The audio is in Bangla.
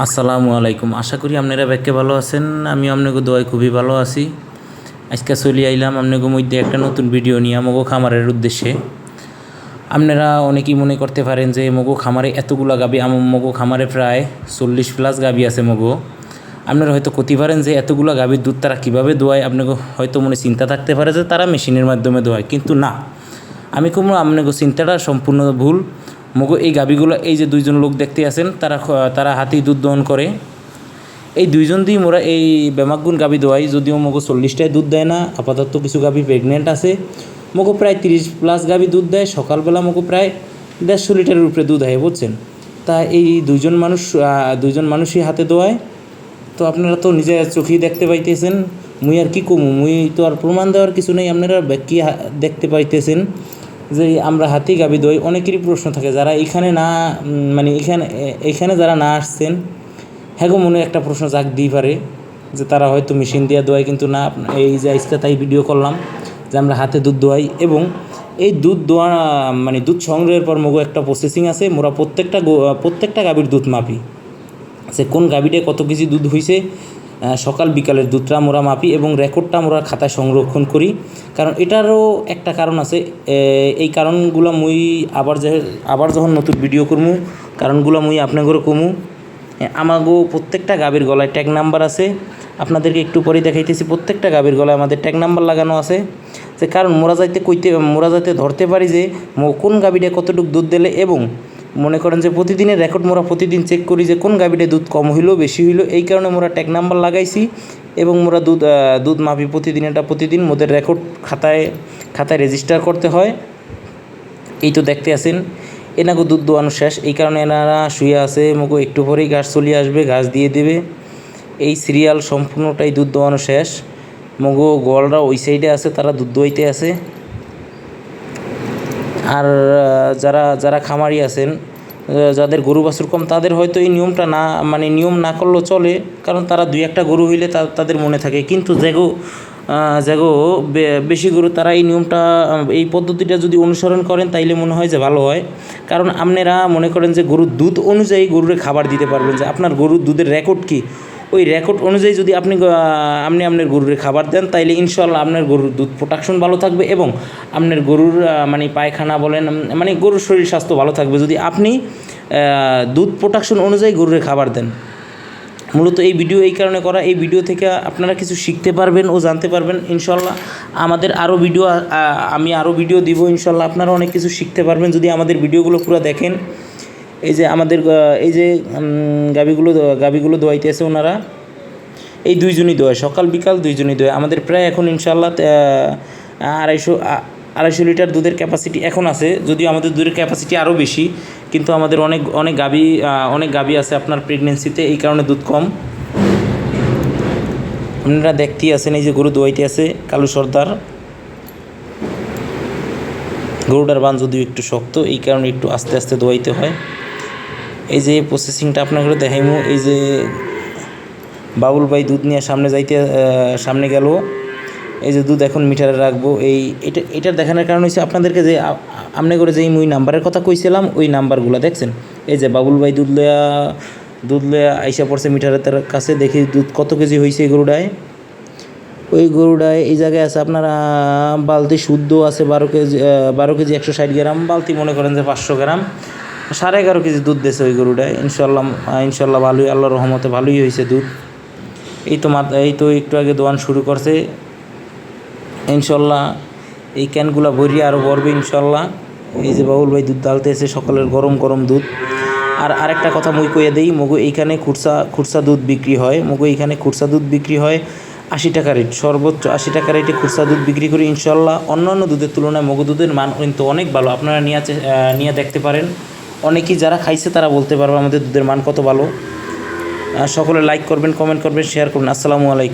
আসসালামু আলাইকুম। আশা করি আপনারা ব্যাকে ভালো আছেন। আমি আপনাকে দোয়ায় খুবই ভালো আছি। আজকে চলে আইলাম আপনাকে মধ্যে একটা নতুন ভিডিও নিয়ে মগো খামারের উদ্দেশ্যে। আপনারা অনেকেই মনে করতে পারেন যে মগো খামারে এতগুলা গাবি, মগো খামারে প্রায় 40+ গাবি আছে মগো। আপনারা হয়তো করতে পারেন যে এতগুলা গাবির দুধ তারা কীভাবে দোয়ায়, আপনাকে হয়তো মনে চিন্তা থাকতে পারে যে তারা মেশিনের মাধ্যমে দোয়ায়, কিন্তু না, আমি কোনো আপনাকে চিন্তাটা সম্পূর্ণ ভুল। মগো এই গাবিগুলো, এই যে দুইজন লোক দেখতে আছেন, তারা হাতেই দুধ দহন করে। এই দুইজন দিয়ে মোরা এই বেমাগুন গাবি দোয়াই। যদিও মগো 40টায় দুধ দেয় না, আপাতত কিছু গাবি প্রেগনেন্ট আছে। মগো প্রায় 30+ গাবি দুধ দেয়। সকালবেলা মগো প্রায় 150 লিটারের উপরে দুধ হয়, বুঝছেন। তা এই দুইজন মানুষই হাতে দোয়ায়। তো আপনারা তো নিজের চোখেই দেখতে পাইতেছেন। মুই আর কি কমু, মুই তো আর প্রমাণ দেওয়ার কিছু নেই। আপনারা কি দেখতে পাইতেছেন যে আমরা হাতি গাবি দই। অনেকেরই প্রশ্ন থাকে যারা এখানে না, মানে এখানে যারা না আসছেন, হ্যাঁ গো, মনে একটা প্রশ্ন জাগ দিই পারে যে তারা হয়তো মেশিন দিয়ে দোয়াই, কিন্তু না। এই যে আজকে তাই ভিডিও করলাম যে আমরা হাতে দুধ দোয়াই। এবং এই দুধ দোয়া মানে দুধ সংগ্রহের পর মগো একটা প্রসেসিং আছে। মোরা প্রত্যেকটা গাভীর দুধ মাপি, যে কোন গাভীটায় কত কেজি দুধ হয়েছে। সকাল বিকালের দুধটা মোরা মাপি এবং রেকর্ডটা মোরা খাতায় সংরক্ষণ করি। কারণ এটারও একটা কারণ আছে। এই কারণগুলো মুই আবার যখন নতুন ভিডিও করবো, কারণগুলো মুই আপনাদেরও কমু। আমাগো প্রত্যেকটা গাভীর গলায় ট্যাগ নাম্বার আছে। আপনাদেরকে একটু পরেই দেখাইতেছি। প্রত্যেকটা গাভীর গলায় আমাদের ট্যাগ নাম্বার লাগানো আছে, যে কারণ মোরা যাতে ধরতে পারি যে কোন গাভীটা কতটুকু দুধ দিলে। এবং মনে করেন যে প্রতিদিনের রেকর্ড মোরা প্রতিদিন চেক করি যে কোন গাভীটায় দুধ কম হইলো বেশি হইলো। এই কারণে মোরা ট্যাগ নাম্বার লাগাইছি এবং মোরা দুধ মাপি প্রতিদিন মোদের রেকর্ড খাতায় রেজিস্টার করতে হয়। এই তো দেখতে আছেন, এনাগো দুধ দোয়ানো শেষ। এই কারণে এনারা শুয়ে আছে। মগো একটু পরেই ঘাস চলে আসবে, ঘাস দিয়ে দেবে। এই সিরিয়াল সম্পূর্ণটাই দুধ দোয়ানো শেষ। মগো গোয়ালরা ওই সাইডে আছে, তারা দুধ দোয়াইতে আছে। আর যারা খামারি আছেন, যাদের গরু বাছুর কম, তাদের হয়তো এই নিয়মটা নিয়ম না করলেও চলে। কারণ তারা 2-1টা গরু হইলে তাদের মনে থাকে। কিন্তু যেগো বেশি গরু, তারা এই পদ্ধতিটা যদি অনুসরণ করেন তাইলে মনে হয় যে ভালো হয়। কারণ আপনারা মনে করেন যে গরুর দুধ অনুযায়ী গরুরে খাবার দিতে পারবেন, যে আপনার গরুর দুধের রেকর্ড কী, ওই রেকর্ড অনুযায়ী যদি আপনি আপনার গরুরে খাবার দেন, তাইলে ইনশাল্লাহ আপনার গরুর দুধ প্রোডাকশন ভালো থাকবে এবং আপনার গরুর পায়খানা বলেন, গরুর শরীর স্বাস্থ্য ভালো থাকবে যদি আপনি দুধ প্রোডাকশন অনুযায়ী গরুরে খাবার দেন। মূলত এই ভিডিও এই কারণে করা, এই ভিডিও থেকে আপনারা কিছু শিখতে পারবেন ও জানতে পারবেন। ইনশাল্লাহ আমি আরও ভিডিও দিব। ইনশাল্লাহ আপনারা অনেক কিছু শিখতে পারবেন যদি আমাদের ভিডিওগুলো পুরো দেখেন। এই যে আমাদের গাবিগুলো দোয়াইতে আছে ওনারা, এই দুইজনই দোয়ায়, সকাল বিকাল দুইজনই দোয়ায়। আমাদের প্রায় এখন ইনশাল্লাহ 250 লিটার দুধের ক্যাপাসিটি এখন আছে। যদিও আমাদের দুধের ক্যাপাসিটি আরও বেশি, কিন্তু আমাদের অনেক গাবি আছে আপনার প্রেগনেন্সিতে, এই কারণে দুধ কম। আপনারা দেখতেই আছেন, এই যে গরু দোয়াইতে আছে কালু সর্দার। গরুটার বান যদিও একটু শক্ত, এই কারণে একটু আস্তে আস্তে দোয়াইতে হয়। এই যে প্রসেসিংটা আপনাকে দেখাইমু। এই যে বাবুল ভাই দুধ নিয়ে সামনে গেল। এই যে দুধ এখন মিটারে রাখবো। এটার দেখানোর কারণ হচ্ছে আপনাদেরকে যে আপনাদের যে মুই নাম্বারের কথা কইছিলাম, ওই নাম্বারগুলো দেখছেন। এই যে বাবুল ভাই দুধ লয়া আইসা পড়ছে মিটারের কাছে। দেখি দুধ কত কেজি হয়েছে এই গরুটায়। ওই গরুটায় এই জায়গায় আছে আপনারা বালতি শুদ্ধ আছে 12 কেজি 160 গ্রাম। বালতি মনে করেন যে 500 গ্রাম, 11.5 কেজি দুধ দিয়েছে ওই গরুটায়। ইনশাল্লাহ ভালোই, আল্লাহর রহমতে ভালোই হয়েছে দুধ। এই তো একটু আগে দোয়ান শুরু করছে। ইনশাল্লাহ এই ক্যানগুলো ভরিয়ে আরও ভরবে ইনশাল্লাহ। এই যে বাবুল ভাই দুধ ডালতে এসে, সকালের গরম দুধ। আর আরেকটা কথা মুই কইয়া দেই, মগু এইখানে খুরসা দুধ বিক্রি হয়। এইখানে খুরসা দুধ বিক্রি হয় 80 টাকা রেট, সর্বোচ্চ 80 টাকা রেটে খুরসা দুধ বিক্রি করি। ইনশাল্লাহ অন্যান্য দুধের তুলনায় মগু দুধের মান কিন্তু অনেক ভালো। আপনারা নিয়ে দেখতে পারেন। অনেকেই যারা খাইছে তারা বলতে পারবে আমাদের দুধের মান কত ভালো। সকলে লাইক করবেন, কমেন্ট করবেন, শেয়ার করবেন। আসসালামু আলাইকুম।